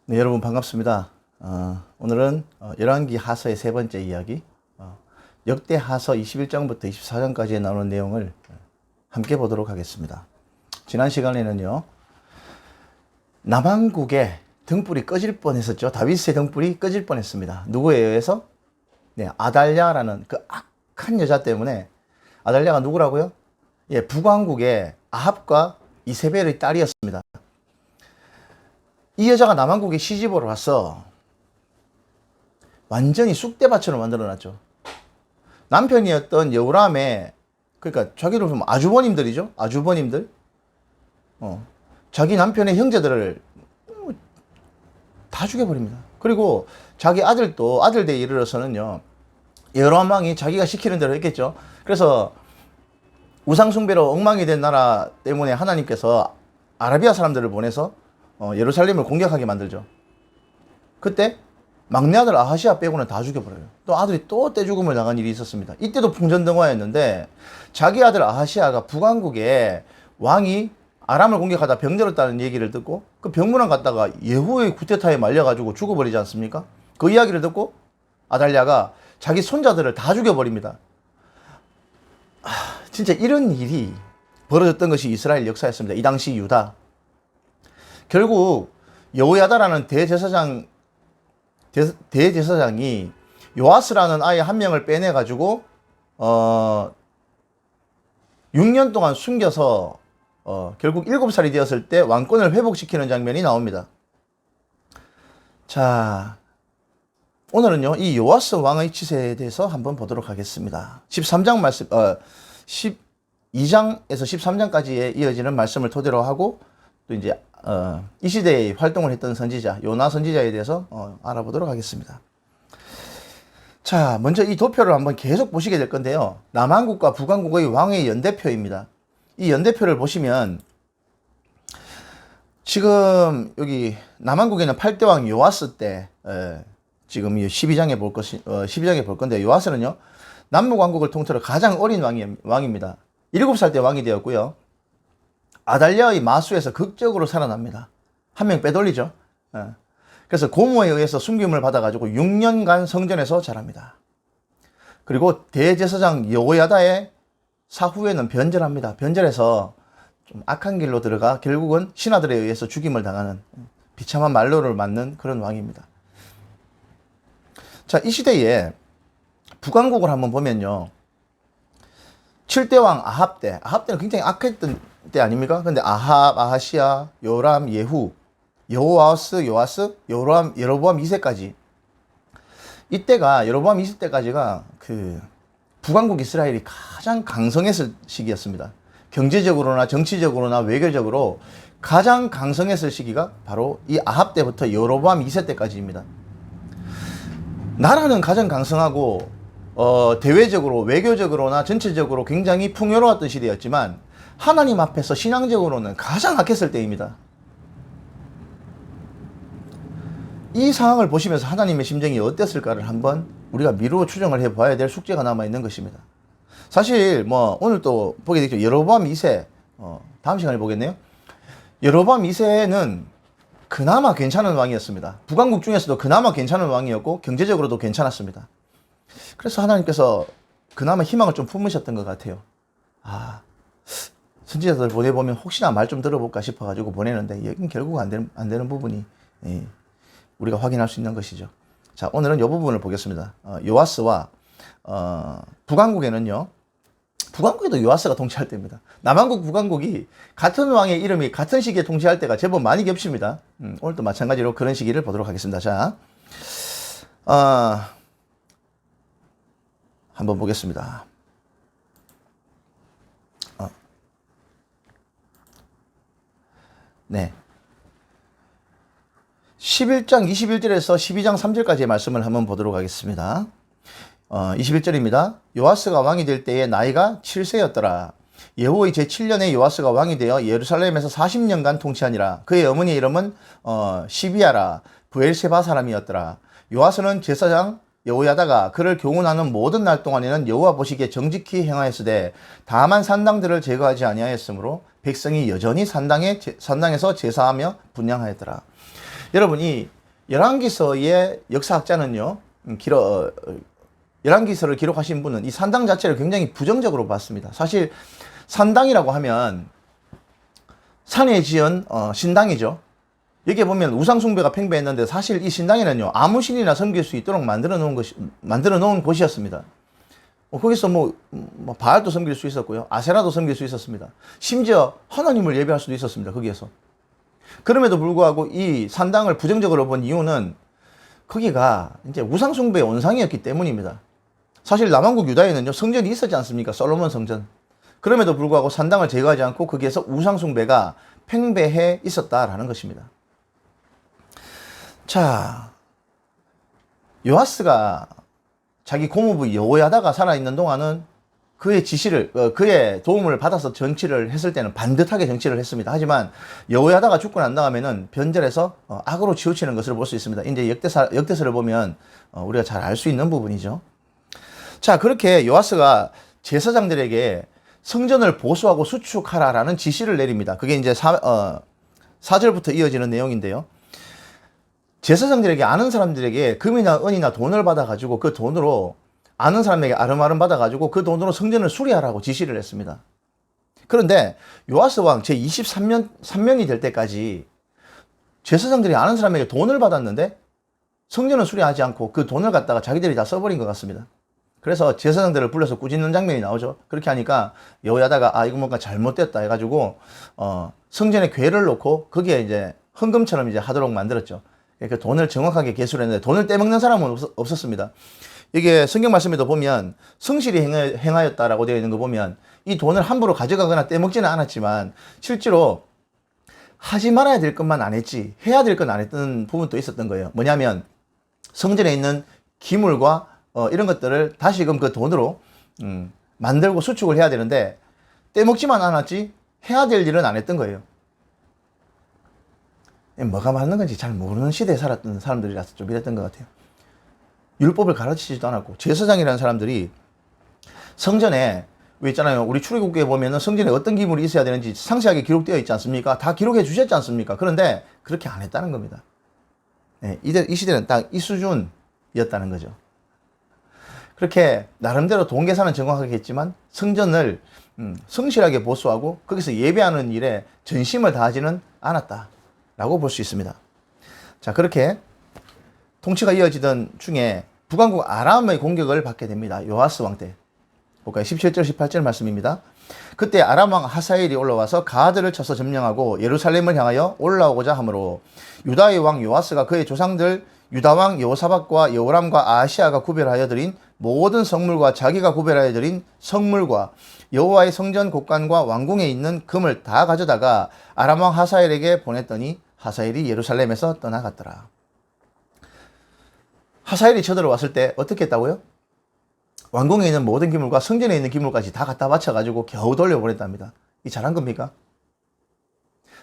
네, 여러분 반갑습니다. 오늘은 열왕기 하서의 세 번째 이야기, 역대 하서 21장부터 24장까지에 나오는 내용을 함께 보도록 하겠습니다. 지난 시간에는요, 남한국의 등불이 꺼질 뻔했었죠. 다윗의 등불이 꺼질 뻔했습니다. 누구에 의해서? 네, 아달랴라는 그 악한 여자 때문에. 아달랴가 누구라고요? 예, 북왕국의 아합과 이세벨의 딸이었습니다. 이 여자가 남한국에 시집으로 와서 완전히 쑥대밭으로 만들어놨죠. 남편이었던 여우람의, 그러니까 자기를 보면 아주버님들이죠. 아주버님들. 자기 남편의 형제들을 다 죽여버립니다. 그리고 자기 아들도 아들대에 이르러서는요, 여호람 왕이 자기가 시키는 대로 했겠죠. 그래서 우상숭배로 엉망이 된 나라 때문에 하나님께서 아라비아 사람들을 보내서 예루살렘을 공격하게 만들죠. 그때 막내 아들 아하시아 빼고는 다 죽여버려요. 또 아들이 또 떼죽음을 당한 일이 있었습니다. 이때도 풍전등화였는데 자기 아들 아하시아가 북왕국에 왕이 아람을 공격하다 병들었다는 얘기를 듣고 그 병문안 갔다가 예후의 쿠데타에 말려가지고 죽어버리지 않습니까? 그 이야기를 듣고 아달랴가 자기 손자들을 다 죽여버립니다. 진짜 이런 일이 벌어졌던 것이 이스라엘 역사였습니다. 이 당시 유다. 결국 여호야다라는 대제사장이 요아스라는 아이 한 명을 빼내가지고 6년 동안 숨겨서 결국 7살이 되었을 때 왕권을 회복시키는 장면이 나옵니다. 자, 오늘은요 이 요아스 왕의 치세에 대해서 한번 보도록 하겠습니다. 13장 말씀, 12장에서 13장까지의 이어지는 말씀을 토대로 하고 또 이제 이 시대에 활동을 했던 선지자 요나 선지자에 대해서 알아보도록 하겠습니다. 자, 먼저 이 도표를 한번 계속 보시게 될 건데요, 남한국과 북한국의 왕의 연대표입니다. 이 연대표를 보시면 지금 여기 남한국에는 8대 왕 요아스 때 지금 12장에 볼 건데, 요아스는요 남북왕국을 통틀어 가장 어린 왕입니다. 7살 때 왕이 되었고요, 아달랴의 마수에서 극적으로 살아납니다. 한 명 빼돌리죠. 그래서 고모에 의해서 숨김을 받아가지고 6년간 성전에서 자랍니다. 그리고 대제사장 여호야다의 사후에는 변절합니다. 변절해서 좀 악한 길로 들어가 결국은 신하들에 의해서 죽임을 당하는 비참한 말로를 맞는 그런 왕입니다. 자, 이 시대에 북왕국을 한번 보면요, 7대 왕 아합 때는 굉장히 악했던 때 아닙니까? 근데 아합, 아하시아, 요람, 예후, 여호아스, 요아스, 여로보암 2세까지, 이때가 여로보암 2세 때까지가 그 북왕국 이스라엘이 가장 강성했을 시기였습니다. 경제적으로나 정치적으로나 외교적으로 가장 강성했을 시기가 바로 이 아합 때부터 여로보암 2세 때까지입니다. 나라는 가장 강성하고 대외적으로 외교적으로나 전체적으로 굉장히 풍요로웠던 시대였지만 하나님 앞에서 신앙적으로는 가장 악했을 때입니다. 이 상황을 보시면서 하나님의 심정이 어땠을까를 한번 우리가 미루어 추정을 해봐야 될 숙제가 남아있는 것입니다. 사실 뭐 오늘 또 보게 되죠. 여로보암 2세, 다음 시간에 보겠네요. 여로보암 2세는 그나마 괜찮은 왕이었습니다. 북왕국 중에서도 그나마 괜찮은 왕이었고 경제적으로도 괜찮았습니다. 그래서 하나님께서 그나마 희망을 좀 품으셨던 것 같아요. 선지자들 보내보면 혹시나 말 좀 들어볼까 싶어가지고 보내는데 여긴 결국 안 되는 부분이 우리가 확인할 수 있는 것이죠. 자, 오늘은 이 부분을 보겠습니다. 요아스와 북왕국에는요, 북왕국에도 요아스가 통치할 때입니다. 남한국, 북왕국이 같은 왕의 이름이 같은 시기에 통치할 때가 제법 많이 겹칩니다. 오늘도 마찬가지로 그런 시기를 보도록 하겠습니다. 자, 한번 보겠습니다. 네. 11장 21절에서 12장 3절까지의 말씀을 한번 보도록 하겠습니다. 21절입니다. 요아스가 왕이 될 때에 나이가 7세였더라. 예후의 제7년에 요아스가 왕이 되어 예루살렘에서 40년간 통치하니라. 그의 어머니 이름은 시비아라 브엘세바 사람이었더라. 요아스는 제사장 여호야다가 그를 교훈하는 모든 날 동안에는 여호와 보시기에 정직히 행하였으되 다만 산당들을 제거하지 아니하였으므로 백성이 여전히 산당에서 제사하며 분향하였더라. 여러분, 이 열왕기서의 역사학자는요, 열왕기서를 기록하신 분은 이 산당 자체를 굉장히 부정적으로 봤습니다. 사실 산당이라고 하면 산에 지은 신당이죠. 여기에 보면 우상숭배가 팽배했는데 사실 이 신당에는요, 아무 신이나 섬길 수 있도록 만들어 놓은 곳이었습니다. 거기서 바알도 섬길 수 있었고요, 아세라도 섬길 수 있었습니다. 심지어 하나님을 예배할 수도 있었습니다, 거기에서. 그럼에도 불구하고 이 산당을 부정적으로 본 이유는 거기가 이제 우상숭배의 온상이었기 때문입니다. 사실 남왕국 유다에는요, 성전이 있었지 않습니까? 솔로몬 성전. 그럼에도 불구하고 산당을 제거하지 않고 거기에서 우상숭배가 팽배해 있었다라는 것입니다. 자, 요아스가 자기 고모부 여호야다가 살아있는 동안은 그의 지시를, 그의 도움을 받아서 정치를 했을 때는 반듯하게 정치를 했습니다. 하지만 여호야다가 죽고 난 다음에는 변절해서 악으로 치우치는 것을 볼 수 있습니다. 이제 역대서를 보면 우리가 잘 알 수 있는 부분이죠. 자, 그렇게 요아스가 제사장들에게 성전을 보수하고 수축하라라는 지시를 내립니다. 그게 이제 4절부터 이어지는 내용인데요. 제사장들에게, 아는 사람들에게 금이나 은이나 돈을 받아가지고 그 돈으로, 아는 사람에게 아름아름 받아가지고 그 돈으로 성전을 수리하라고 지시를 했습니다. 그런데 요아스 왕 제23년이 될 때까지 제사장들이 아는 사람에게 돈을 받았는데 성전을 수리하지 않고 그 돈을 갖다가 자기들이 다 써버린 것 같습니다. 그래서 제사장들을 불러서 꾸짖는 장면이 나오죠. 그렇게 하니까 여호야다가 이거 뭔가 잘못됐다 해가지고 성전에 궤를 놓고 거기에 이제 헌금처럼 이제 하도록 만들었죠. 그 돈을 정확하게 계수를 했는데 돈을 떼먹는 사람은 없었습니다. 이게 성경 말씀에도 보면 성실히 행하였다라고 되어 있는 거 보면 이 돈을 함부로 가져가거나 떼먹지는 않았지만 실제로 하지 말아야 될 것만 안 했지 해야 될 건 안 했던 부분도 있었던 거예요. 뭐냐면 성전에 있는 기물과 이런 것들을 다시금 그 돈으로 만들고 수축을 해야 되는데 떼먹지만 않았지 해야 될 일은 안 했던 거예요. 뭐가 맞는 건지 잘 모르는 시대에 살았던 사람들이라서 좀 이랬던 것 같아요. 율법을 가르치지도 않았고, 제사장이라는 사람들이 성전에, 왜 있잖아요, 우리 출애굽기에 보면은 성전에 어떤 기물이 있어야 되는지 상세하게 기록되어 있지 않습니까? 다 기록해 주셨지 않습니까? 그런데 그렇게 안 했다는 겁니다. 네, 이 시대는 딱 이 수준이었다는 거죠. 그렇게 나름대로 돈 계산은 정확하게 했지만 성전을 성실하게 보수하고 거기서 예배하는 일에 전심을 다하지는 않았다라고 볼 수 있습니다. 자, 그렇게 통치가 이어지던 중에 북왕국 아람의 공격을 받게 됩니다. 요아스 왕 때. 볼까요? 17절 18절 말씀입니다. 그때 아람 왕 하사엘이 올라와서 가드를 쳐서 점령하고 예루살렘을 향하여 올라오고자 하므로 유다의 왕 요아스가 그의 조상들 유다 왕 여호사밧과 여호람과 아하시아가 구별하여 드린 모든 성물과 자기가 구별하여 드린 성물과 여호와의 성전 곳간과 왕궁에 있는 금을 다 가져다가 아람 왕 하사엘에게 보냈더니 하사엘이 예루살렘에서 떠나갔더라. 하사엘이 쳐들어왔을 때 어떻게 했다고요? 왕궁에 있는 모든 기물과 성전에 있는 기물까지 다 갖다 바쳐가지고 겨우 돌려보냈답니다. 이 잘한 겁니까?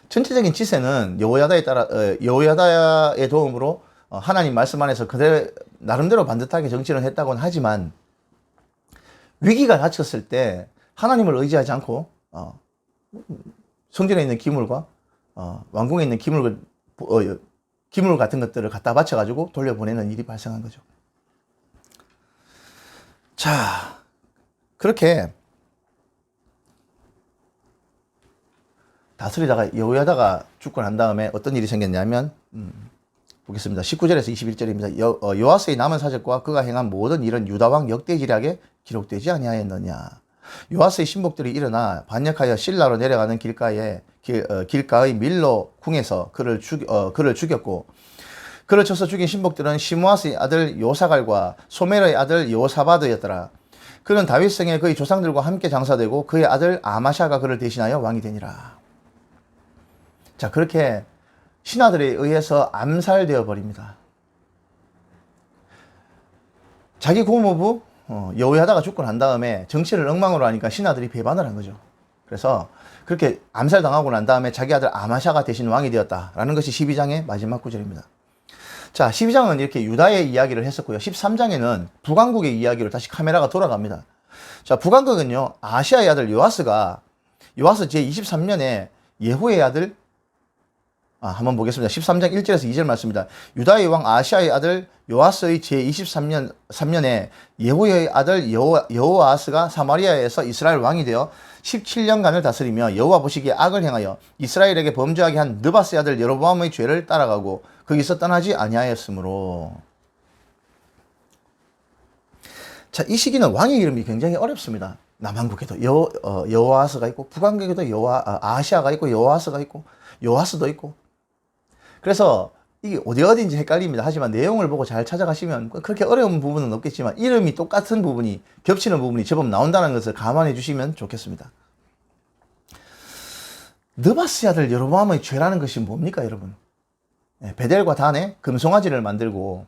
전체적인 지세는 여호야다의 도움으로 하나님 말씀 안에서 그대로 나름대로 반듯하게 정치를 했다고는 하지만 위기가 닥쳤을 때 하나님을 의지하지 않고 성전에 있는 기물과 왕궁에 있는 기물 같은 것들을 갖다 바쳐가지고 돌려보내는 일이 발생한 거죠. 자, 그렇게 다스리다가 여호야다가 죽고 난 다음에 어떤 일이 생겼냐면 보겠습니다. 19절에서 21절입니다. 요아스의 남은 사적과 그가 행한 모든 일은 유다왕 역대지략에 기록되지 아니하였느냐. 요아스의 신복들이 일어나 반역하여 실라로 내려가는 길가의 밀로 궁에서 그를 죽였고, 그를 쳐서 죽인 신복들은 시므아스의 아들 요사갈과 소멜의 아들 요사바드였더라. 그는 다윗성에 그의 조상들과 함께 장사되고 그의 아들 아마샤가 그를 대신하여 왕이 되니라. 자, 그렇게 신하들에 의해서 암살되어 버립니다. 자기 고모부 여호야다가 죽고 난 다음에 정치를 엉망으로 하니까 신하들이 배반을 한 거죠. 그래서 그렇게 암살당하고 난 다음에 자기 아들 아마샤가 대신 왕이 되었다라는 것이 12장의 마지막 구절입니다. 자, 12장은 이렇게 유다의 이야기를 했었고요. 13장에는 북왕국의 이야기로 다시 카메라가 돌아갑니다. 자, 북왕국은요, 아시아의 아들 요아스 제23년에 예후의 아들 한번 보겠습니다. 13장 1절에서 2절 말씀입니다. 유다의 왕 아시아의 아들 요아스의 제23년에 예후의 아들 여호아스가 사마리아에서 이스라엘 왕이 되어 17년간을 다스리며 여호와 보시기에 악을 행하여 이스라엘에게 범죄하게 한 느바스의 아들 여로보암의 죄를 따라가고 거기서 떠나지 아니하였으므로. 자, 이 시기는 왕의 이름이 굉장히 어렵습니다. 남한국에도 여호아스가 있고, 북한국에도 아시아가 있고, 여호아스가 있고, 요아스도 있고. 그래서 이게 어디인지 헷갈립니다. 하지만 내용을 보고 잘 찾아가시면 그렇게 어려운 부분은 없겠지만 이름이 똑같은 부분이, 겹치는 부분이 제법 나온다는 것을 감안해 주시면 좋겠습니다. 느바스 아들 여로보암의 죄라는 것이 뭡니까, 여러분? 베델과 단에 금송아지를 만들고,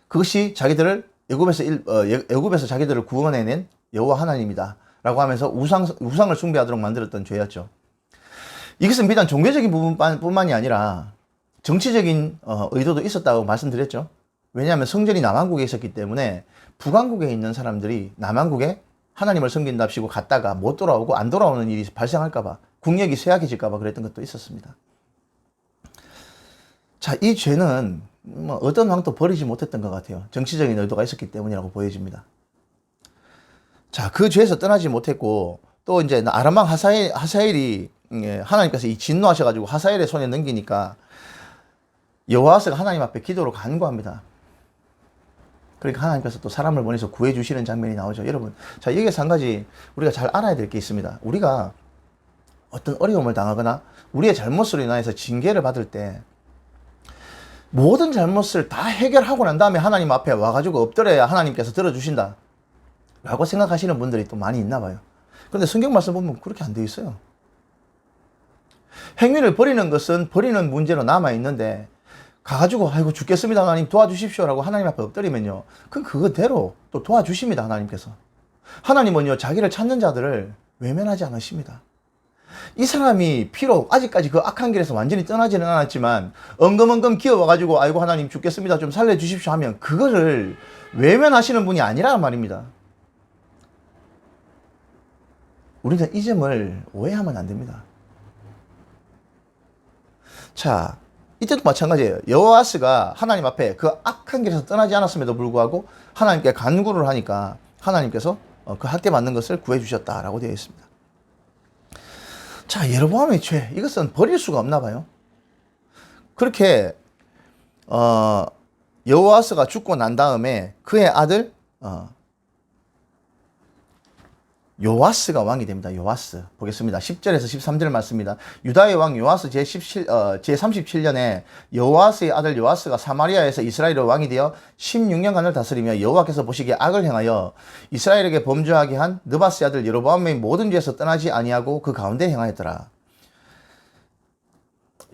그것이 자기들을 애굽에서 자기들을 구원해낸 여호와 하나님이다 라고 하면서 우상을 숭배하도록 만들었던 죄였죠. 이것은 비단 종교적인 부분뿐만이 아니라 정치적인 의도도 있었다고 말씀드렸죠. 왜냐하면 성전이 남한국에 있었기 때문에 북한국에 있는 사람들이 남한국에 하나님을 섬긴답시고 갔다가 못 돌아오고 안 돌아오는 일이 발생할까봐, 국력이 쇠약해질까봐 그랬던 것도 있었습니다. 자, 이 죄는 어떤 왕도 버리지 못했던 것 같아요. 정치적인 의도가 있었기 때문이라고 보여집니다. 자, 그 죄에서 떠나지 못했고, 또 이제 아람 왕 하사엘이 하나님께서 이 진노하셔가지고 하사엘의 손에 넘기니까 여호아스가 하나님 앞에 기도로 간구합니다. 그러니까 하나님께서 또 사람을 보내서 구해주시는 장면이 나오죠. 여러분, 자, 여기에서 한 가지 우리가 잘 알아야 될 게 있습니다. 우리가 어떤 어려움을 당하거나 우리의 잘못으로 인하여서 징계를 받을 때 모든 잘못을 다 해결하고 난 다음에 하나님 앞에 와가지고 엎드려야 하나님께서 들어주신다 라고 생각하시는 분들이 또 많이 있나 봐요. 그런데 성경 말씀 보면 그렇게 안 돼 있어요. 행위를 버리는 것은 버리는 문제로 남아있는데 가가지고 아이고 죽겠습니다 하나님 도와주십시오 라고 하나님 앞에 엎드리면요, 그럼 그거대로 또 도와주십니다. 하나님께서. 하나님은요, 자기를 찾는 자들을 외면하지 않으십니다. 이 사람이 비록 아직까지 그 악한 길에서 완전히 떠나지는 않았지만 엉금엉금 기어와가지고 아이고 하나님 죽겠습니다 좀 살려주십시오 하면 그거를 외면하시는 분이 아니란 말입니다. 우리는 이 점을 오해하면 안 됩니다. 자, 이때도 마찬가지예요. 여호아스가 하나님 앞에 그 악한 길에서 떠나지 않았음에도 불구하고 하나님께 간구를 하니까 하나님께서 그 학대 받는 것을 구해 주셨다라고 되어 있습니다. 자, 여로보암의 죄, 이것은 버릴 수가 없나 봐요. 그렇게 여호아스가 죽고 난 다음에 그의 아들 요아스가 왕이 됩니다. 요아스. 보겠습니다. 10절에서 13절 말씀입니다. 유다의 왕 요아스 제37년에 여호아스의 아들 요아스가 사마리아에서 이스라엘의 왕이 되어 16년간을 다스리며 여호와께서 보시기에 악을 행하여 이스라엘에게 범죄하게 한 느바스의 아들 여로보암의 모든 죄에서 떠나지 아니하고 그 가운데 행하였더라.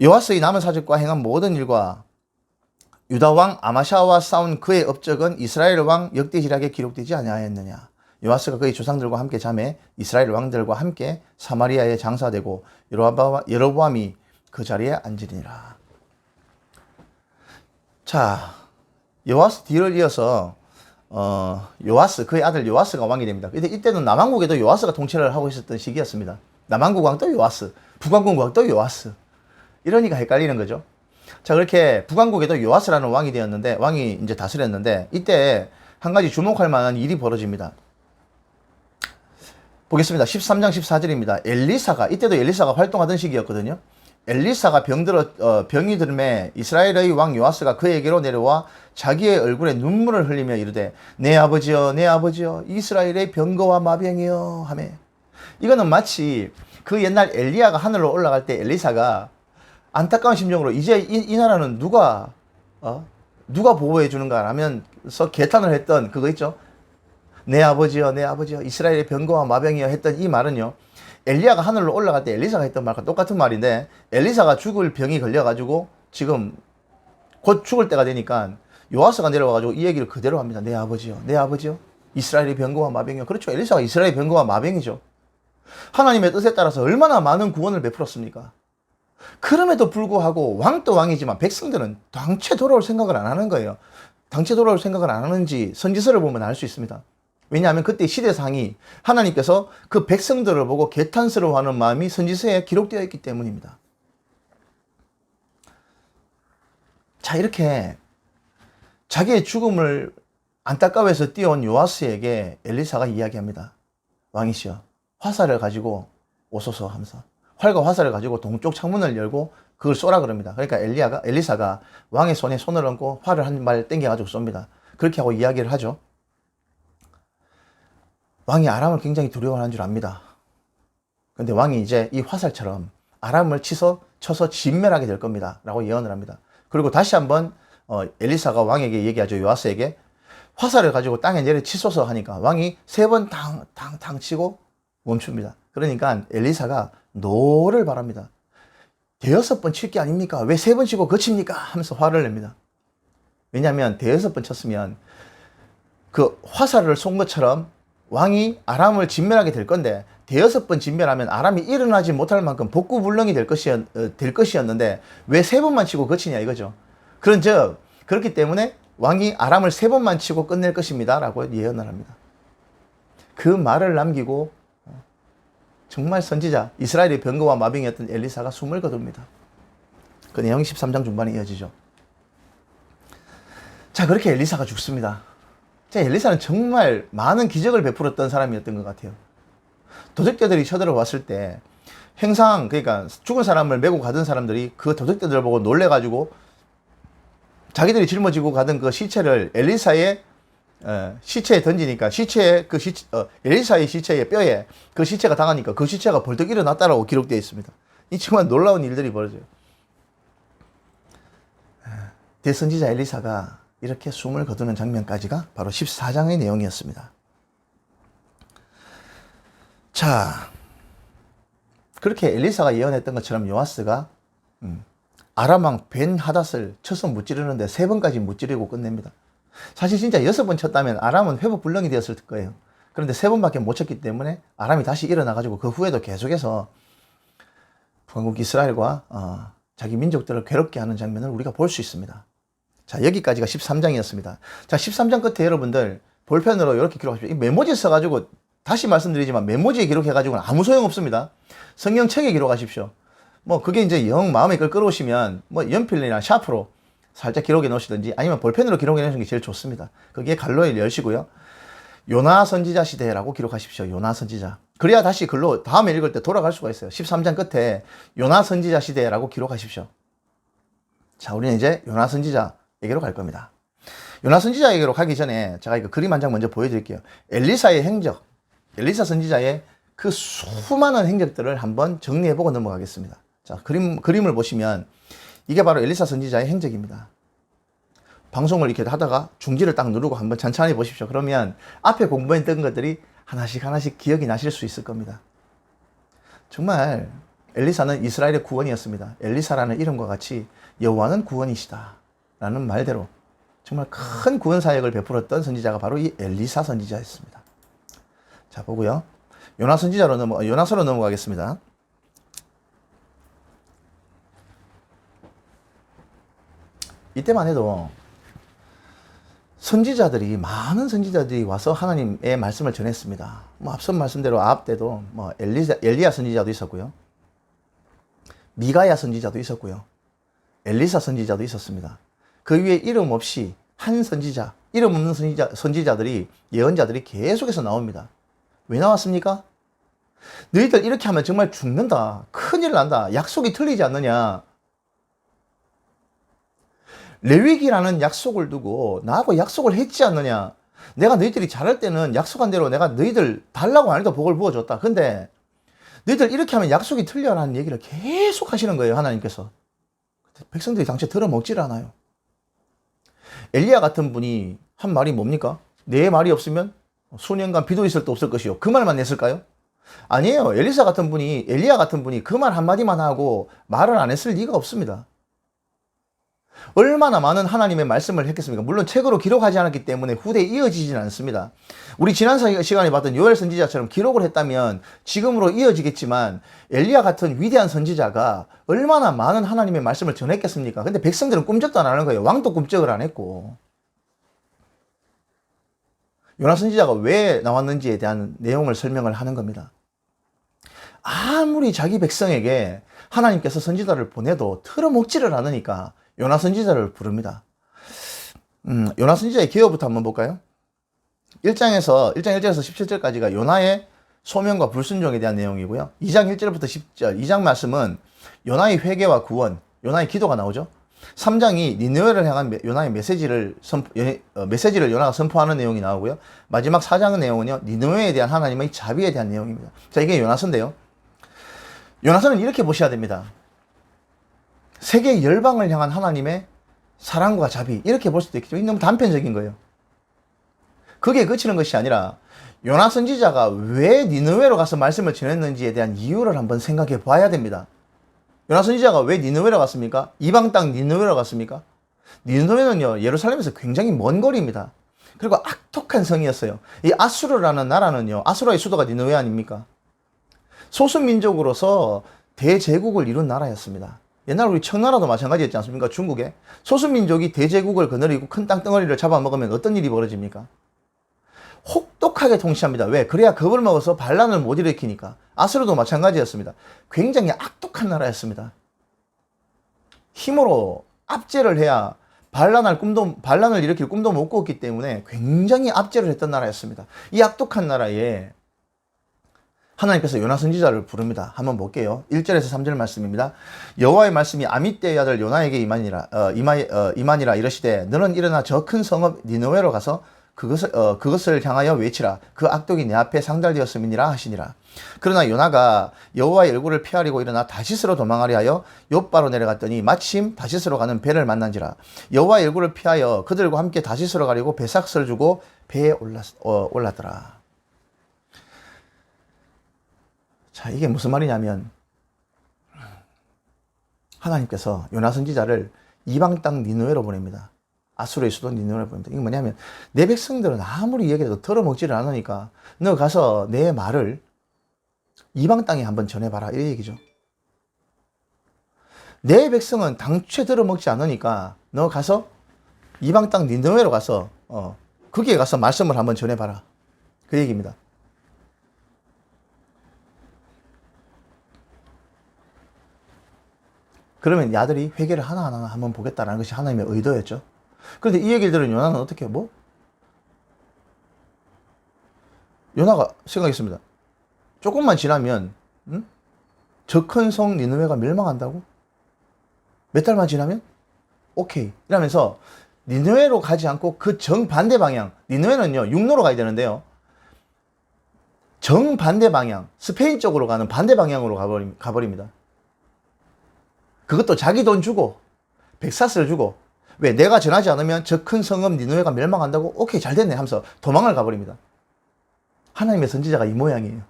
요아스의 남은 사적과 행한 모든 일과 유다 왕 아마샤와 싸운 그의 업적은 이스라엘 왕 역대지략에 기록되지 아니하였느냐. 요아스가 그의 조상들과 함께 잠에 이스라엘 왕들과 함께 사마리아에 장사되고 여로보암이 그 자리에 앉으니라. 자, 요아스 뒤를 이어서 요아스, 그의 아들 요아스가 왕이 됩니다. 근데 이때는 남한국에도 요아스가 통치를 하고 있었던 시기였습니다. 남한국 왕 또 요아스, 북한국 왕 또 요아스. 이러니까 헷갈리는 거죠. 자, 그렇게 북한국에도 요아스라는 왕이 되었는데, 왕이 이제 다스렸는데, 이때 한 가지 주목할 만한 일이 벌어집니다. 보겠습니다. 13장 14절입니다. 이때도 엘리사가 활동하던 시기였거든요. 엘리사가 병이 들매 이스라엘의 왕 요아스가 그에게로 내려와 자기의 얼굴에 눈물을 흘리며 이르되 내 아버지여 내 아버지여 이스라엘의 병거와 마병이여 하매. 이거는 마치 그 옛날 엘리야가 하늘로 올라갈 때 엘리사가 안타까운 심정으로 이제 이 나라는 누가 보호해 주는가 하면서 개탄을 했던 그거 있죠. 내 아버지여 내 아버지여 이스라엘의 병거와 마병이여 했던 이 말은요, 엘리야가 하늘로 올라갈 때 엘리사가 했던 말과 똑같은 말인데, 엘리사가 죽을 병이 걸려가지고 지금 곧 죽을 때가 되니까 요아스가 내려와가지고 이 얘기를 그대로 합니다. 내 아버지여 내 아버지여 이스라엘의 병거와 마병이여. 그렇죠. 엘리사가 이스라엘의 병거와 마병이죠. 하나님의 뜻에 따라서 얼마나 많은 구원을 베풀었습니까? 그럼에도 불구하고 왕도 왕이지만 백성들은 당최 돌아올 생각을 안 하는 거예요. 당최 돌아올 생각을 안 하는지 선지서를 보면 알 수 있습니다. 왜냐하면 그때 시대상이 하나님께서 그 백성들을 보고 개탄스러워하는 마음이 선지서에 기록되어 있기 때문입니다. 자, 이렇게 자기의 죽음을 안타까워해서 뛰어온 요아스에게 엘리사가 이야기합니다. 왕이시여, 화살을 가지고 오소서 하면서 활과 화살을 가지고 동쪽 창문을 열고 그걸 쏘라 그럽니다. 그러니까 엘리사가 왕의 손에 손을 얹고 활을 한 발 땡겨가지고 쏩니다. 그렇게 하고 이야기를 하죠. 왕이 아람을 굉장히 두려워하는 줄 압니다. 근데 왕이 이제 이 화살처럼 아람을 쳐서 진멸하게 될 겁니다. 라고 예언을 합니다. 그리고 다시 한번 엘리사가 왕에게 얘기하죠. 요아스에게 화살을 가지고 땅에 내려 치소서 하니까 왕이 3번 탕탕탕 치고 멈춥니다. 그러니까 엘리사가 노를 바랍니다. 6번 칠 게 아닙니까? 왜 3번 치고 거칩니까? 하면서 화를 냅니다. 왜냐하면 6번 쳤으면 그 화살을 쏜 것처럼 왕이 아람을 진멸하게 될 건데 6번 진멸하면 아람이 일어나지 못할 만큼 복구불능이 될 것이었는데 왜 3번만 치고 거치냐 이거죠. 그런즉 그렇기 때문에 왕이 아람을 3번만 치고 끝낼 것입니다 라고 예언을 합니다. 그 말을 남기고 정말 선지자 이스라엘의 병거와 마병이었던 엘리사가 숨을 거둡니다. 그 내용이 13장 중반에 이어지죠. 자, 그렇게 엘리사가 죽습니다. 자, 엘리사는 정말 많은 기적을 베풀었던 사람이었던 것 같아요. 도적들이 쳐들어왔을 때 그러니까 죽은 사람을 메고 가던 사람들이 그 도적들을 보고 놀래가지고 자기들이 짊어지고 가던 그 시체를 엘리사의 시체에 던지니까 엘리사의 시체의 뼈에 그 시체가 당하니까 그 시체가 벌떡 일어났다라고 기록되어 있습니다. 이 정말 놀라운 일들이 벌어져요. 대선지자 엘리사가 이렇게 숨을 거두는 장면까지가 바로 14장의 내용이었습니다. 자, 그렇게 엘리사가 예언했던 것처럼 요아스가 아람왕 벤하닷을 쳐서 무찌르는데 3번까지 무찌르고 끝냅니다. 사실 진짜 6번 쳤다면 아람은 회복불능이 되었을 거예요. 그런데 3번밖에 못 쳤기 때문에 아람이 다시 일어나가지고 그 후에도 계속해서 북왕국 이스라엘과 자기 민족들을 괴롭게 하는 장면을 우리가 볼 수 있습니다. 자, 여기까지가 13장이었습니다. 자, 13장 끝에 여러분들 볼펜으로 이렇게 기록하십시오. 이 메모지에 써가지고 다시 말씀드리지만 메모지에 기록해가지고는 아무 소용없습니다. 성경책에 기록하십시오. 뭐 그게 이제 영 마음에 끌어오시면 뭐 연필이나 샤프로 살짝 기록해 놓으시든지 아니면 볼펜으로 기록해 놓으시는 게 제일 좋습니다. 거기에 갈로를 열시고요. 요나 선지자 시대라고 기록하십시오. 요나 선지자. 그래야 다시 글로 다음에 읽을 때 돌아갈 수가 있어요. 13장 끝에 요나 선지자 시대라고 기록하십시오. 자, 우리는 이제 요나 선지자에게로 갈 겁니다. 요나 선지자에게로 가기 전에 제가 이거 그림 한 장 먼저 보여드릴게요. 엘리사의 행적, 엘리사 선지자의 그 수많은 행적들을 한번 정리해보고 넘어가겠습니다. 자, 그림을 보시면 이게 바로 엘리사 선지자의 행적입니다. 방송을 이렇게 하다가 중지를 딱 누르고 한번 천천히 보십시오. 그러면 앞에 공부했던 것들이 하나씩 기억이 나실 수 있을 겁니다. 정말 엘리사는 이스라엘의 구원이었습니다. 엘리사라는 이름과 같이 여호와는 구원이시다 라는 말대로 정말 큰 구원 사역을 베풀었던 선지자가 바로 이 엘리사 선지자였습니다. 자, 보고요. 요나서로 넘어가겠습니다. 이때만 해도 많은 선지자들이 와서 하나님의 말씀을 전했습니다. 뭐 앞선 말씀대로 아합 때도 뭐 엘리야 선지자도 있었고요. 미가야 선지자도 있었고요. 엘리사 선지자도 있었습니다. 그 위에 이름 없이 이름 없는 선지자들이, 예언자들이 계속해서 나옵니다. 왜 나왔습니까? 너희들 이렇게 하면 정말 죽는다. 큰일 난다. 약속이 틀리지 않느냐. 레위기라는 약속을 두고 나하고 약속을 했지 않느냐. 내가 너희들이 잘할 때는 약속한 대로 내가 너희들 달라고 안 해도 복을 부어줬다. 근데 너희들 이렇게 하면 약속이 틀려라는 얘기를 계속 하시는 거예요. 하나님께서. 백성들이 당시에 들어먹질 않아요. 엘리야 같은 분이 한 말이 뭡니까? 내 말이 없으면 수년간 비도 있을 때 없을 것이요. 그 말만 했을까요? 아니에요. 엘리야 같은 분이 그 말 한마디만 하고 말을 안 했을 리가 없습니다. 얼마나 많은 하나님의 말씀을 했겠습니까? 물론 책으로 기록하지 않았기 때문에 후대에 이어지지는 않습니다. 우리 지난 시간에 봤던 요엘 선지자처럼 기록을 했다면 지금으로 이어지겠지만 엘리야 같은 위대한 선지자가 얼마나 많은 하나님의 말씀을 전했겠습니까? 근데 백성들은 꿈쩍도 안 하는 거예요. 왕도 꿈쩍을 안 했고. 요나 선지자가 왜 나왔는지에 대한 내용을 설명을 하는 겁니다. 아무리 자기 백성에게 하나님께서 선지자를 보내도 틀어먹지를 않으니까 요나 선지자를 부릅니다. 요나 선지자의 기여부터 한번 볼까요? 1장 1절에서 17절까지가 요나의 소명과 불순종에 대한 내용이고요. 2장 1절부터 10절, 2장 말씀은 요나의 회개와 구원, 요나의 기도가 나오죠. 3장이 니느웨를 향한 요나의 메시지를 요나가 선포하는 내용이 나오고요. 마지막 4장의 내용은요, 니느웨에 대한 하나님의 자비에 대한 내용입니다. 자, 이게 요나서인데요. 요나서는 이렇게 보셔야 됩니다. 세계 열방을 향한 하나님의 사랑과 자비, 이렇게 볼 수도 있겠죠. 너무 단편적인 거예요. 그게 그치는 것이 아니라 요나 선지자가 왜 니느웨로 가서 말씀을 전했는지에 대한 이유를 한번 생각해 봐야 됩니다. 요나 선지자가 왜 니느웨로 갔습니까? 이방 땅 니느웨로 갔습니까? 니느웨는요, 예루살렘에서 굉장히 먼 거리입니다. 그리고 악독한 성이었어요. 이 아수르라는 나라는요, 아수르의 수도가 니느웨 아닙니까? 소수민족으로서 대제국을 이룬 나라였습니다. 옛날 우리 청나라도 마찬가지였지 않습니까? 중국에 소수민족이 대제국을 거느리고 큰 땅덩어리를 잡아먹으면 어떤 일이 벌어집니까? 혹독하게 통치합니다. 왜? 그래야 겁을 먹어서 반란을 못 일으키니까. 아수르도 마찬가지였습니다. 굉장히 악독한 나라였습니다. 힘으로 압제를 해야 반란을 일으킬 꿈도 못 꿨기 때문에 굉장히 압제를 했던 나라였습니다. 이 악독한 나라에 하나님께서 요나 선지자를 부릅니다. 한번 볼게요. 1절에서 3절 말씀입니다. 여호와의 말씀이 아미떼의 아들 요나에게 이만이라 이르시되 너는 일어나 저 큰 성읍 니느웨로 가서 그것을 향하여 외치라. 그 악독이 내 앞에 상달되었음이니라 하시니라. 그러나 요나가 여호와의 얼굴을 피하려고 일어나 다시스로 도망하려 하여 욥바로 내려갔더니 마침 다시스로 가는 배를 만난지라. 여호와의 얼굴을 피하여 그들과 함께 다시스로 가려고 배삭스를 주고 배에 올랐더라. 자, 이게 무슨 말이냐면 하나님께서 요나 선지자를 이방 땅 니느웨로 보냅니다. 아수르의 수도 니느웨로 보냅니다. 이게 뭐냐면 내 백성들은 아무리 얘기해도 들어먹지를 않으니까 너 가서 내 말을 이방 땅에 한번 전해봐라, 이 얘기죠. 내 백성은 당최 들어먹지 않으니까 너 가서 이방 땅 니느웨로 가서 거기에 가서 말씀을 한번 전해봐라, 그 얘기입니다. 그러면 야들이 회개를 하나하나 한번 보겠다라는 것이 하나님의 의도였죠. 그런데 이 얘기를 들은 요나는 어떻게 해요? 요나가 생각했습니다. 조금만 지나면 저 큰 성 니느웨가 멸망한다고? 몇 달만 지나면? 오케이 이러면서 니느웨로 가지 않고 그 정반대 방향, 니느웨는요 육로로 가야 되는데요, 정반대 방향, 스페인 쪽으로 가는 반대 방향으로 가버립니다. 그것도 자기 돈 주고 백사스를 주고. 왜? 내가 전하지 않으면 저 큰 성읍 니느웨가 멸망한다고? 오케이 잘 됐네 하면서 도망을 가버립니다. 하나님의 선지자가 이 모양이에요.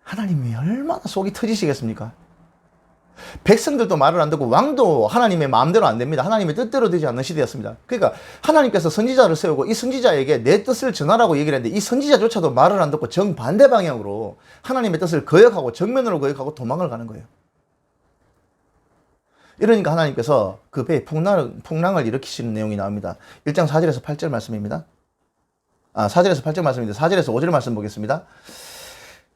하나님이 얼마나 속이 터지시겠습니까? 백성들도 말을 안 듣고 왕도 하나님의 마음대로 안 됩니다. 하나님의 뜻대로 되지 않는 시대였습니다. 그러니까 하나님께서 선지자를 세우고 이 선지자에게 내 뜻을 전하라고 얘기를 했는데 이 선지자조차도 말을 안 듣고 정반대 방향으로 하나님의 뜻을 거역하고 정면으로 거역하고 도망을 가는 거예요. 이러니까 하나님께서 그 배에 풍랑을 일으키시는 내용이 나옵니다. 1장 4절에서 8절 말씀입니다. 4절에서 8절 말씀인데 4절에서 5절 말씀 보겠습니다.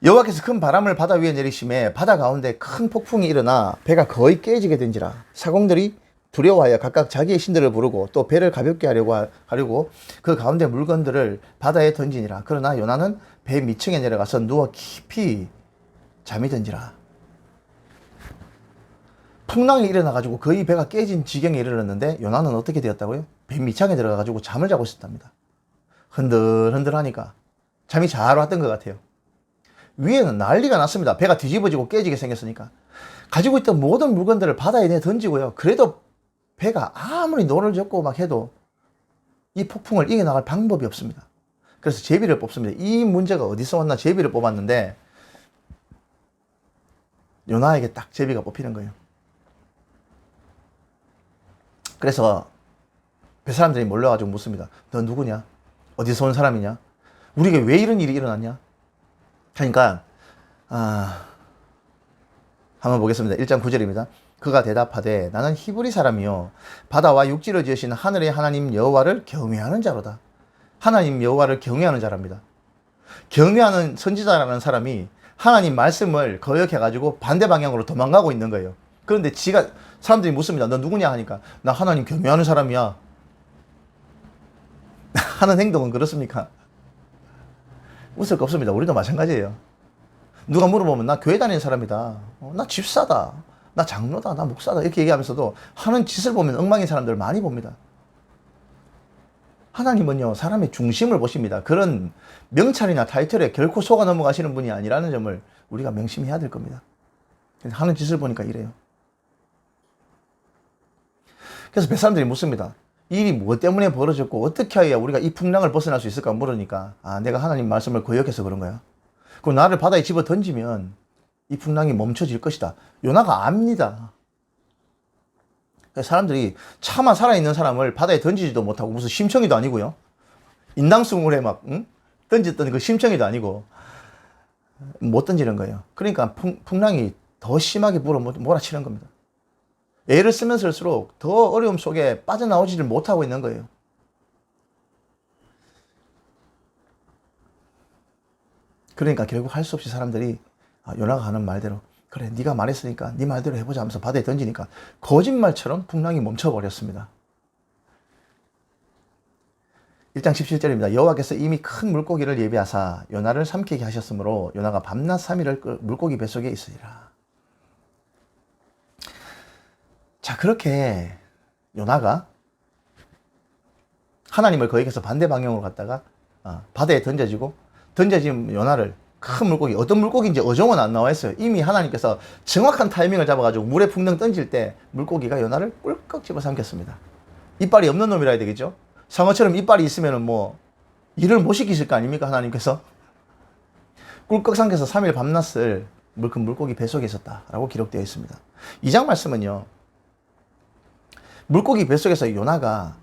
여호와께서 큰 바람을 바다 위에 내리심에 바다 가운데 큰 폭풍이 일어나 배가 거의 깨지게 된지라. 사공들이 두려워하여 각각 자기의 신들을 부르고 또 배를 가볍게 하려고 그 가운데 물건들을 바다에 던지니라. 그러나 요나는 배 밑층에 내려가서 누워 깊이 잠이 든지라. 풍랑이 일어나가지고 거의 배가 깨진 지경에 이르렀는데 요나는 어떻게 되었다고요? 배 밑창에 들어가가지고 잠을 자고 있었답니다. 흔들흔들하니까 잠이 잘 왔던 것 같아요. 위에는 난리가 났습니다. 배가 뒤집어지고 깨지게 생겼으니까. 가지고 있던 모든 물건들을 바다에 내 던지고요. 그래도 배가 아무리 노를 젓고 막 해도 이 폭풍을 이겨나갈 방법이 없습니다. 그래서 제비를 뽑습니다. 이 문제가 어디서 왔나 제비를 뽑았는데 요나에게 딱 제비가 뽑히는 거예요. 그래서 배 사람들이 몰려가지고 묻습니다. 너 누구냐? 어디서 온 사람이냐? 우리에게 왜 이런 일이 일어났냐? 그러니까 한번 보겠습니다. 1장 9절입니다. 그가 대답하되 나는 히브리 사람이요 바다와 육지를 지으신 하늘의 하나님 여호와를 경외하는 자로다. 하나님 여호와를 경외하는 자랍니다. 경외하는 선지자라는 사람이 하나님 말씀을 거역해가지고 반대 방향으로 도망가고 있는 거예요. 그런데 지가, 사람들이 묻습니다. 너 누구냐 하니까 나 하나님 경외하는 사람이야. 하는 행동은 그렇습니까? 웃을 거 없습니다. 우리도 마찬가지예요. 누가 물어보면 나 교회 다니는 사람이다. 나 집사다. 나 장로다. 나 목사다. 이렇게 얘기하면서도 하는 짓을 보면 엉망인 사람들 많이 봅니다. 하나님은요, 사람의 중심을 보십니다. 그런 명찰이나 타이틀에 결코 속아 넘어가시는 분이 아니라는 점을 우리가 명심해야 될 겁니다. 하는 짓을 보니까 이래요. 그래서 몇 사람들이 묻습니다. 이 일이 무엇 때문에 벌어졌고 어떻게 해야 우리가 이 풍랑을 벗어날 수 있을까 물으니까, 아, 내가 하나님 말씀을 거역해서 그런 거야. 그럼 나를 바다에 집어 던지면 이 풍랑이 멈춰질 것이다. 요나가 압니다. 사람들이 차마 살아있는 사람을 바다에 던지지도 못하고 무슨 심청이도 아니고요. 인당수물에 막 던졌던 그 심청이도 아니고 못 던지는 거예요. 그러니까 풍랑이 더 심하게 몰아치는 겁니다. 애를 쓰면 쓸수록 더 어려움 속에 빠져나오지를 못하고 있는 거예요. 그러니까 결국 할 수 없이 사람들이 요나가 하는 말대로, 그래 네가 말했으니까 네 말대로 해보자 하면서 바다에 던지니까 거짓말처럼 풍랑이 멈춰버렸습니다. 1장 17절입니다. 여호와께서 이미 큰 물고기를 예비하사 요나를 삼키게 하셨으므로 요나가 밤낮 3일을 물고기 뱃속에 있으리라. 자, 그렇게 요나가 하나님을 거역해서 반대 방향으로 갔다가 바다에 던져진 요나를, 큰 물고기, 어떤 물고기인지 어종은 안 나와 있어요. 이미 하나님께서 정확한 타이밍을 잡아가지고 물에 풍덩 던질 때 물고기가 요나를 꿀꺽 집어삼켰습니다. 이빨이 없는 놈이라 해야 되겠죠? 상어처럼 이빨이 있으면 뭐 일을 못 시키실 거 아닙니까, 하나님께서? 꿀꺽 삼켜서 3일 밤낮을 큰 물고기 뱃속에 있었다라고 기록되어 있습니다. 2장 말씀은요, 물고기 뱃속에서 요나가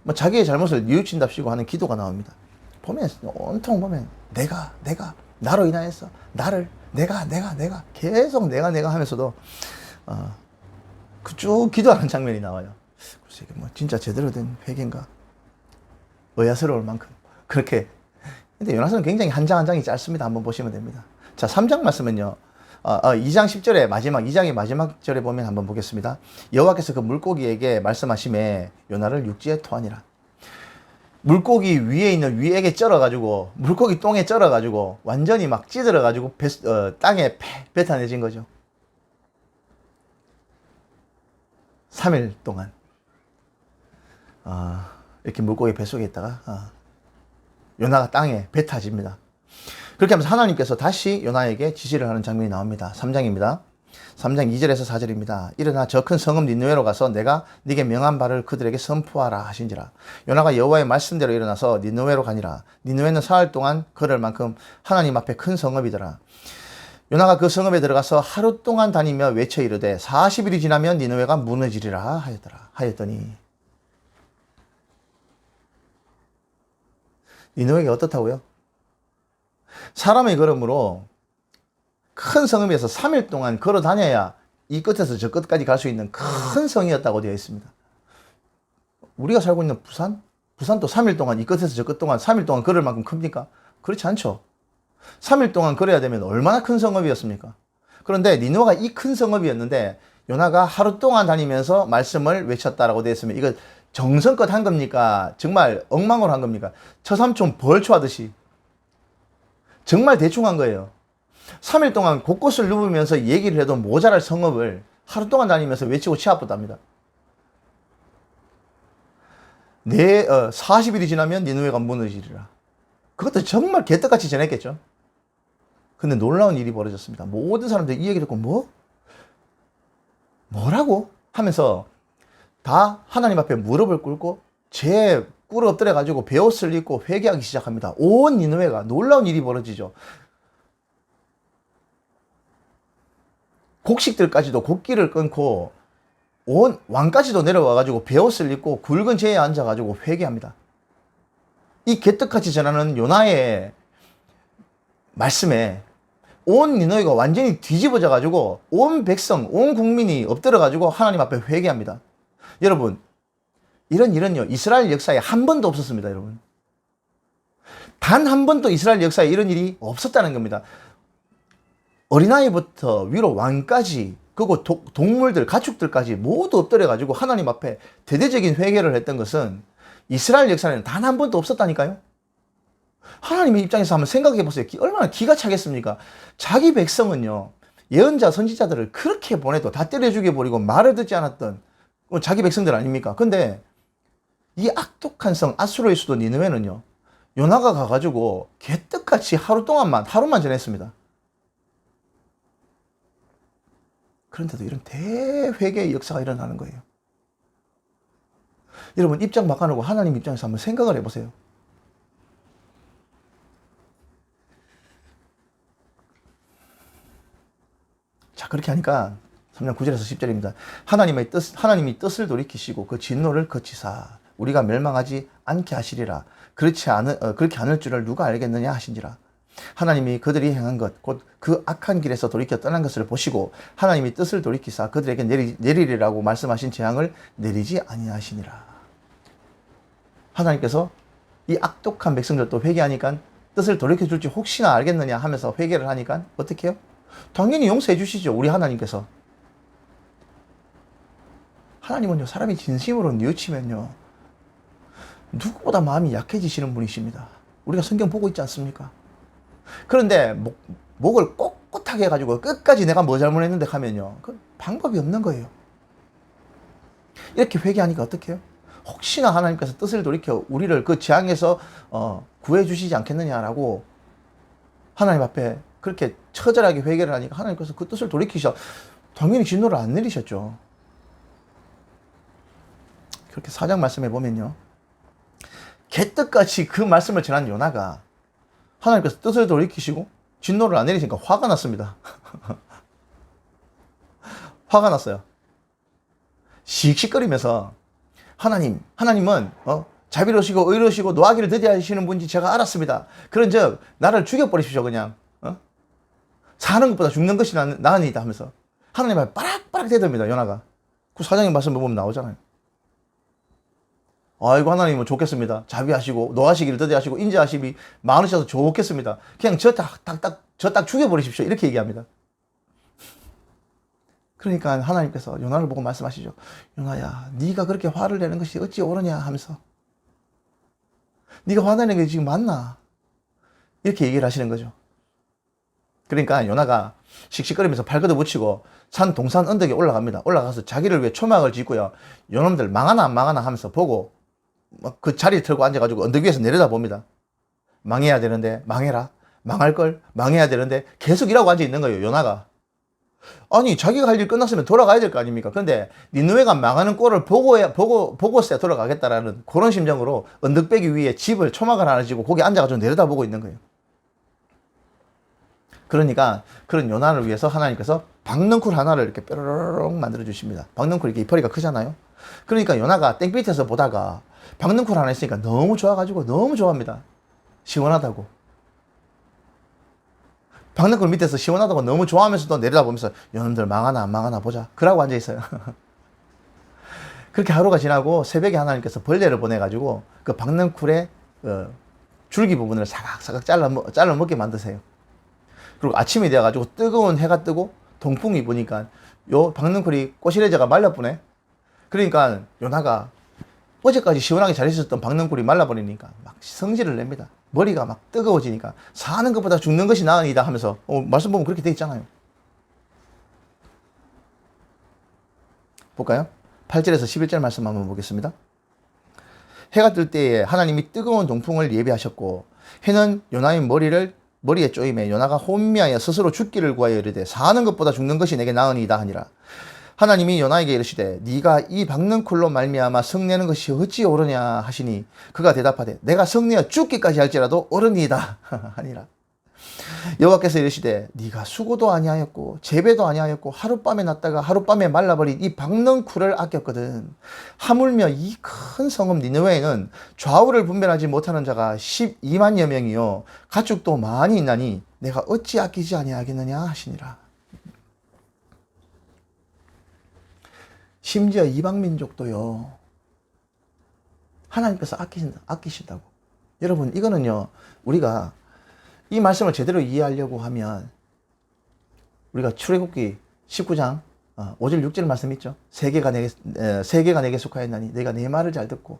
뭐 자기의 잘못을 뉘우친답시고 하는 기도가 나옵니다. 보면 온통 보면 내가 나로 인하여서 나를 내가 계속 내가 하면서도 쭉 기도하는 장면이 나와요. 글쎄 이게 뭐 진짜 제대로 된 회개인가 의아스러울 만큼 그렇게. 근데 요나서는 굉장히 한 장 한 장이 짧습니다. 한번 보시면 됩니다. 자, 3장 말씀은요, 2장 10절에 마지막, 2장의 마지막 절에 보면 한번 보겠습니다. 여호와께서 그 물고기에게 말씀하시매 요나를 육지에 토하니라. 물고기 위에 있는 위액에 쩔어가지고, 물고기 똥에 쩔어가지고 완전히 막 찌들어가지고 땅에 뱉어내진 거죠. 3일 동안 이렇게 물고기 뱃속에 있다가 요나가 땅에 뱉어집니다. 그렇게 하면서 하나님께서 다시 요나에게 지시를 하는 장면이 나옵니다. 3장입니다. 3장 2절에서 4절입니다. 일어나 저 큰 성읍 니느웨로 가서 내가 네게 명한 바를 그들에게 선포하라 하신지라. 요나가 여호와의 말씀대로 일어나서 니느웨로 가니라. 니느웨는 사흘 동안 걸을 만큼 하나님 앞에 큰 성읍이더라. 요나가 그 성읍에 들어가서 하루 동안 다니며 외쳐 이르되 40일이 지나면 니느웨가 무너지리라 하였더니, 니느웨가 어떻다고요? 사람의 걸음으로 큰 성읍에서 3일 동안 걸어 다녀야 이 끝에서 저 끝까지 갈 수 있는 큰 성이었다고 되어 있습니다. 우리가 살고 있는 부산도 3일 동안 이 끝에서 저 끝 동안 3일 동안 걸을 만큼 큽니까? 그렇지 않죠. 3일 동안 걸어야 되면 얼마나 큰 성읍이었습니까? 그런데 니느웨가 이 큰 성읍이었는데 요나가 하루 동안 다니면서 말씀을 외쳤다라고 되어 있으면 이거 정성껏 한 겁니까? 정말 엉망으로 한 겁니까? 처삼촌 벌초하듯이 정말 대충 한 거예요. 3일 동안 곳곳을 누비면서 얘기를 해도 모자랄 성읍을 하루 동안 다니면서 외치고 치아프답니다. 40일이 지나면 니느웨가 무너지리라. 그것도 정말 개떡같이 전했겠죠. 근데 놀라운 일이 벌어졌습니다. 모든 사람들이 이 얘기 듣고 뭐라고? 하면서 다 하나님 앞에 무릎을 꿇고 제 꿇어 엎드려 가지고 베옷을 입고 회개하기 시작합니다. 온 니느웨가, 놀라운 일이 벌어지죠. 곡식들까지도 곡기를 끊고 온 왕까지도 내려와 가지고 베옷을 입고 굵은 재에 앉아 가지고 회개합니다. 이 개떡같이 전하는 요나의 말씀에 온 니느웨가 완전히 뒤집어져 가지고 온 백성, 온 국민이 엎드려 가지고 하나님 앞에 회개합니다. 여러분, 이런 일은요, 이스라엘 역사에 한 번도 없었습니다, 여러분. 단 한 번도 이스라엘 역사에 이런 일이 없었다는 겁니다. 어린아이부터 위로 왕까지 그리고 동물들, 가축들까지 모두 엎드려가지고 하나님 앞에 대대적인 회개를 했던 것은 이스라엘 역사에는 단 한 번도 없었다니까요. 하나님의 입장에서 한번 생각해 보세요. 얼마나 기가 차겠습니까? 자기 백성은요, 예언자, 선지자들을 그렇게 보내도 다 때려 죽여버리고 말을 듣지 않았던 자기 백성들 아닙니까? 근데 이 악독한 성 아수르의 수도 니느웨는요, 요나가 가가지고 개떡같이 하루만 전했습니다. 그런데도 이런 대회개의 역사가 일어나는 거예요. 여러분, 입장 바꿔놓고 하나님 입장에서 한번 생각을 해보세요. 자, 그렇게 하니까 3장 9절에서 10절입니다. 하나님이 뜻을 돌이키시고 그 진노를 거치사 우리가 멸망하지 않게 하시리라. 그렇게 않을 줄을 누가 알겠느냐 하신지라. 하나님이 그들이 행한 것, 곧 그 악한 길에서 돌이켜 떠난 것을 보시고 하나님이 뜻을 돌이키사 그들에게 내리리라고 말씀하신 재앙을 내리지 아니하시니라. 하나님께서 이 악독한 백성들도 회개하니까 뜻을 돌이켜줄지 혹시나 알겠느냐 하면서 회개를 하니까 어떻게 해요? 당연히 용서해 주시죠. 우리 하나님께서. 하나님은요, 사람이 진심으로 뉘우치면요, 누구보다 마음이 약해지시는 분이십니다. 우리가 성경 보고 있지 않습니까? 그런데 목을 꼿꼿하게 해가지고 끝까지 내가 뭐 잘못했는데 하면요, 그 방법이 없는 거예요. 이렇게 회개하니까 어떻게 해요? 혹시나 하나님께서 뜻을 돌이켜 우리를 그 재앙에서 구해 주시지 않겠느냐라고 하나님 앞에 그렇게 처절하게 회개를 하니까 하나님께서 그 뜻을 돌이키셔 당연히 진노를 안 내리셨죠. 그렇게 4장 말씀해 보면요, 개떡같이 그 말씀을 전한 요나가 하나님께서 뜻을 돌이키시고 진노를 안 내리시니까 화가 났습니다. 화가 났어요. 씩씩거리면서 하나님은 자비로우시고 의로우시고 노하기를 더디하시는 분인지 제가 알았습니다. 그런즉 나를 죽여버리십시오. 그냥 사는 것보다 죽는 것이 나으니이다 하면서 하나님 앞에 빠락빠락 대듭니다. 요나가. 그 4장의 말씀 보면 나오잖아요. 아이고, 하나님은 좋겠습니다. 자비하시고 노하시기를 더디하시고 인자하심이 많으셔서 좋겠습니다. 그냥 저 딱 죽여버리십시오. 이렇게 얘기합니다. 그러니까 하나님께서 요나를 보고 말씀하시죠. 요나야, 네가 그렇게 화를 내는 것이 어찌 옳으냐 하면서, 네가 화내는 게 지금 맞나? 이렇게 얘기를 하시는 거죠. 그러니까 요나가 씩씩거리면서 발걷어 붙이고 산 동산 언덕에 올라갑니다. 올라가서 자기를 위해 초막을 짓고요, 요놈들 망하나 안 망하나 하면서 보고 그 자리에 털고 앉아가지고 언덕 위에서 내려다 봅니다. 망해야 되는데 망해라, 망할걸, 망해야 되는데 계속 이라고 앉아 있는 거예요. 요나가. 아니, 자기가 할 일 끝났으면 돌아가야 될 거 아닙니까? 근데 니느웨가 망하는 꼴을 보고서야 돌아가겠다라는 그런 심정으로 언덕배기 위에 집을 초막을 하나 지고 거기 앉아가지고 내려다보고 있는 거예요. 그러니까 그런 요나를 위해서 하나님께서 박넝쿨 하나를 이렇게 뾰로로록 만들어 주십니다. 박넝쿨 이렇게 이파리가 크잖아요. 그러니까 요나가 땡빛에서 보다가 박넝쿨 하나 있으니까 너무 좋아가지고 너무 좋아합니다. 시원하다고. 박넝쿨 밑에서 시원하다고 너무 좋아하면서도 내려다보면서 요놈들 망하나 안 망하나 보자. 그러고 앉아있어요. 그렇게 하루가 지나고 새벽에 하나님께서 벌레를 보내가지고 그 박넝쿨의 줄기 부분을 사각사각 잘라 먹게 만드세요. 그리고 아침이 돼가지고 뜨거운 해가 뜨고 동풍이 부니까 요 박넝쿨이 꼬실해져가 말라보네. 그러니까 요나가 어제까지 시원하게 잘 있었던 박넝쿨이 말라버리니까 막 성질을 냅니다. 머리가 막 뜨거워지니까 사는 것보다 죽는 것이 나으니다 하면서 말씀 보면 그렇게 돼 있잖아요. 볼까요? 8절에서 11절 말씀 한번 보겠습니다. 해가 뜰 때에 하나님이 뜨거운 동풍을 예비하셨고 해는 요나의 머리에 쪼임에 요나가 혼미하여 스스로 죽기를 구하여 이르되 사는 것보다 죽는 것이 내게 나으니이다 하니라. 하나님이 요나에게 이르시되 네가 이 박넝쿨로 말미암아 성내는 것이 어찌 옳으냐 하시니 그가 대답하되 내가 성내어 죽기까지 할지라도 옳으니이다 하니라. 여호와께서 이르시되 네가 수고도 아니하였고 재배도 아니하였고 하룻밤에 났다가 하룻밤에 말라버린 이 박넝쿨을 아꼈거든. 하물며 이 큰 성읍 니느웨에는 좌우를 분별하지 못하는 자가 12만여 명이요 가축도 많이 있나니 내가 어찌 아끼지 아니하겠느냐 하시니라. 심지어 이방민족도요, 하나님께서 아끼신다고. 여러분, 이거는요, 우리가 이 말씀을 제대로 이해하려고 하면 우리가 출애굽기 19장 5절 6절 말씀 있죠. 세계가 내게 속하였나니 내가 내 말을 잘 듣고,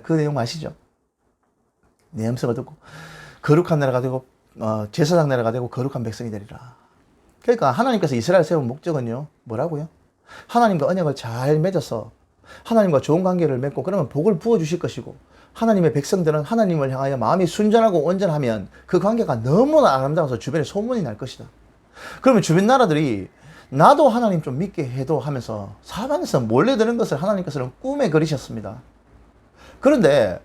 그 내용 아시죠? 내 음성을 듣고 거룩한 나라가 되고 제사장 나라가 되고 거룩한 백성이 되리라. 그러니까 하나님께서 이스라엘 세운 목적은요, 뭐라고요? 하나님과 언약을 잘 맺어서 하나님과 좋은 관계를 맺고, 그러면 복을 부어주실 것이고, 하나님의 백성들은 하나님을 향하여 마음이 순전하고 온전하면 그 관계가 너무나 아름다워서 주변에 소문이 날 것이다. 그러면 주변 나라들이 나도 하나님 좀 믿게 해도 하면서 사방에서 몰려드는 것을 하나님께서는 꿈에 그리셨습니다. 그런데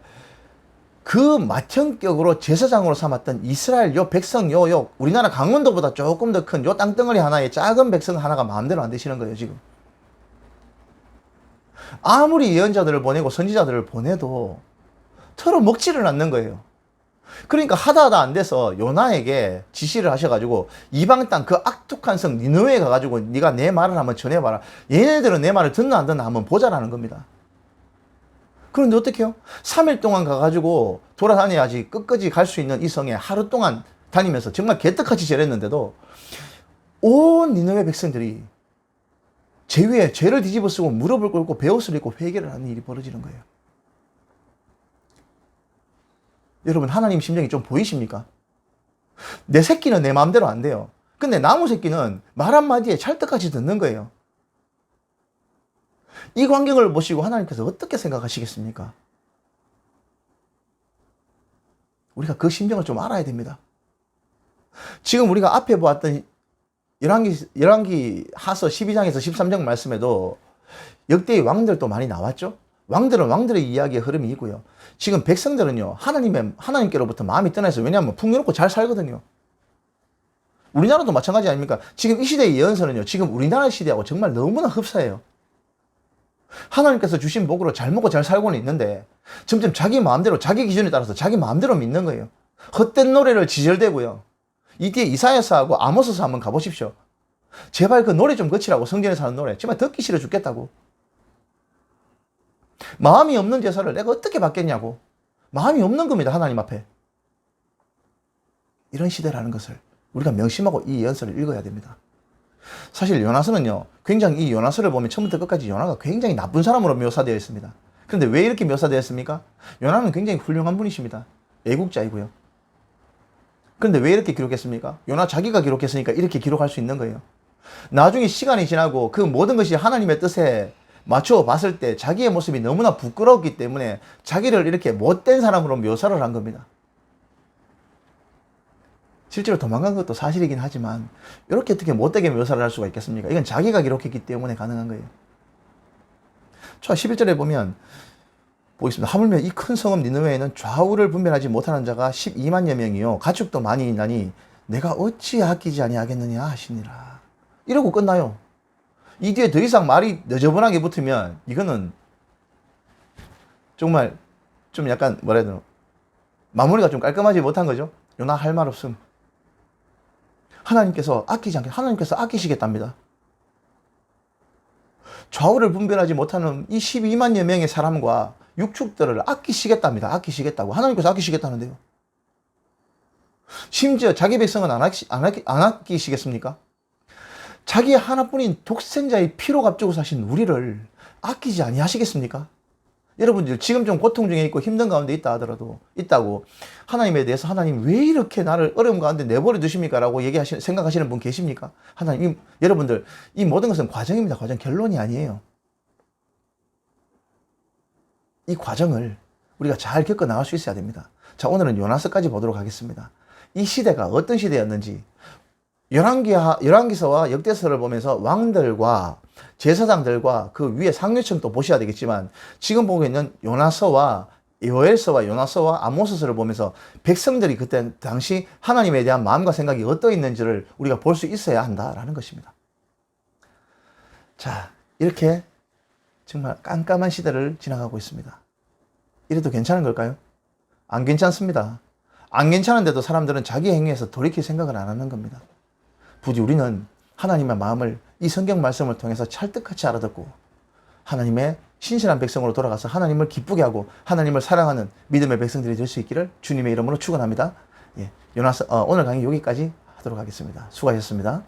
그 맏형격으로 제사장으로 삼았던 이스라엘 요 백성 요 우리나라 강원도보다 조금 더 큰 요 땅덩어리 하나의 작은 백성 하나가 마음대로 안 되시는 거예요, 지금. 아무리 예언자들을 보내고 선지자들을 보내도 털어먹지를 않는 거예요. 그러니까 하다 안 돼서 요나에게 지시를 하셔가지고 이방 땅 그 악독한 성 니느웨에 가가지고 네가 내 말을 한번 전해봐라. 얘네들은 내 말을 듣나 안 듣나 한번 보자라는 겁니다. 그런데 어떻게 해요? 3일 동안 가가지고 돌아다녀야지 끝까지 갈 수 있는 이 성에 하루 동안 다니면서 정말 개떡같이 절했는데도 온 니느웨 백성들이 제 위에 죄를 뒤집어 쓰고 무릎을 꿇고 베옷을 입고 회개를 하는 일이 벌어지는 거예요. 여러분, 하나님 심정이 좀 보이십니까? 내 새끼는 내 마음대로 안 돼요. 근데 나무 새끼는 말 한마디에 찰떡같이 듣는 거예요. 이 광경을 보시고 하나님께서 어떻게 생각하시겠습니까? 우리가 그 심정을 좀 알아야 됩니다. 지금 우리가 앞에 보았던 열왕기 하서 12장에서 13장 말씀에도 역대의 왕들도 많이 나왔죠? 왕들은 왕들의 이야기의 흐름이 있고요. 지금 백성들은요, 하나님께로부터 마음이 떠나서, 왜냐하면 풍요롭고 잘 살거든요. 우리나라도 마찬가지 아닙니까? 지금 이 시대의 예언서는요, 지금 우리나라 시대하고 정말 너무나 흡사해요. 하나님께서 주신 복으로 잘 먹고 잘 살고는 있는데, 점점 자기 마음대로, 자기 기준에 따라서 자기 마음대로 믿는 거예요. 헛된 노래를 지절대고요. 이 뒤에 이사야서하고 아모스서 한번 가보십시오. 제발 그 노래 좀 거치라고, 성전에서 하는 노래. 정말 듣기 싫어 죽겠다고. 마음이 없는 제사를 내가 어떻게 받겠냐고. 마음이 없는 겁니다, 하나님 앞에. 이런 시대라는 것을 우리가 명심하고 이 예언서를 읽어야 됩니다. 사실 요나서는요, 굉장히 이 요나서를 보면 처음부터 끝까지 요나가 굉장히 나쁜 사람으로 묘사되어 있습니다. 그런데 왜 이렇게 묘사되었습니까? 요나는 굉장히 훌륭한 분이십니다. 애국자이고요. 그런데 왜 이렇게 기록했습니까? 요나 자기가 기록했으니까 이렇게 기록할 수 있는 거예요. 나중에 시간이 지나고 그 모든 것이 하나님의 뜻에 맞춰 봤을 때 자기의 모습이 너무나 부끄러웠기 때문에 자기를 이렇게 못된 사람으로 묘사를 한 겁니다. 실제로 도망간 것도 사실이긴 하지만 이렇게 어떻게 못되게 묘사를 할 수가 있겠습니까? 이건 자기가 기록했기 때문에 가능한 거예요. 자, 11절에 보면 보겠습니다. 하물며 이 큰 성읍 니느웨에는 좌우를 분별하지 못하는 자가 12만여 명이요 가축도 많이 있나니 내가 어찌 아끼지 아니하겠느냐 하시니라. 이러고 끝나요. 이 뒤에 더 이상 말이 너저분하게 붙으면 이거는 정말 좀 약간 뭐라 해야 되나, 마무리가 좀 깔끔하지 못한 거죠. 요나 할 말 없음. 하나님께서 아끼지 않게, 하나님께서 아끼시겠답니다. 좌우를 분별하지 못하는 이 12만여 명의 사람과 육축들을 아끼시겠답니다. 아끼시겠다고. 하나님께서 아끼시겠다는데요. 심지어 자기 백성은 안 아끼시겠습니까? 자기 하나뿐인 독생자의 피로 값주고 사신 우리를 아끼지 아니하시겠습니까? 여러분들 지금 좀 고통 중에 있고 힘든 가운데 있다고 하나님에 대해서, 하나님 왜 이렇게 나를 어려움 가운데 내버려 두십니까? 라고 생각하시는 분 계십니까? 하나님, 여러분들 이 모든 것은 과정입니다. 과정, 결론이 아니에요. 이 과정을 우리가 잘 겪어 나갈 수 있어야 됩니다. 자, 오늘은 요나서까지 보도록 하겠습니다. 이 시대가 어떤 시대였는지, 열왕기서와 역대서를 보면서 왕들과 제사장들과 그 위에 상류층도 보셔야 되겠지만, 지금 보고 있는 요나서와 요엘서와 요나서와 아모스서를 보면서 백성들이 그때 당시 하나님에 대한 마음과 생각이 어떠했는지를 우리가 볼 수 있어야 한다라는 것입니다. 자, 이렇게 정말 깜깜한 시대를 지나가고 있습니다. 이래도 괜찮은 걸까요? 안 괜찮습니다. 안 괜찮은데도 사람들은 자기 행위에서 돌이킬 생각을 안 하는 겁니다. 부디 우리는 하나님의 마음을 이 성경 말씀을 통해서 찰떡같이 알아듣고 하나님의 신실한 백성으로 돌아가서 하나님을 기쁘게 하고 하나님을 사랑하는 믿음의 백성들이 될 수 있기를 주님의 이름으로 축원합니다. 오늘 강의 여기까지 하도록 하겠습니다. 수고하셨습니다.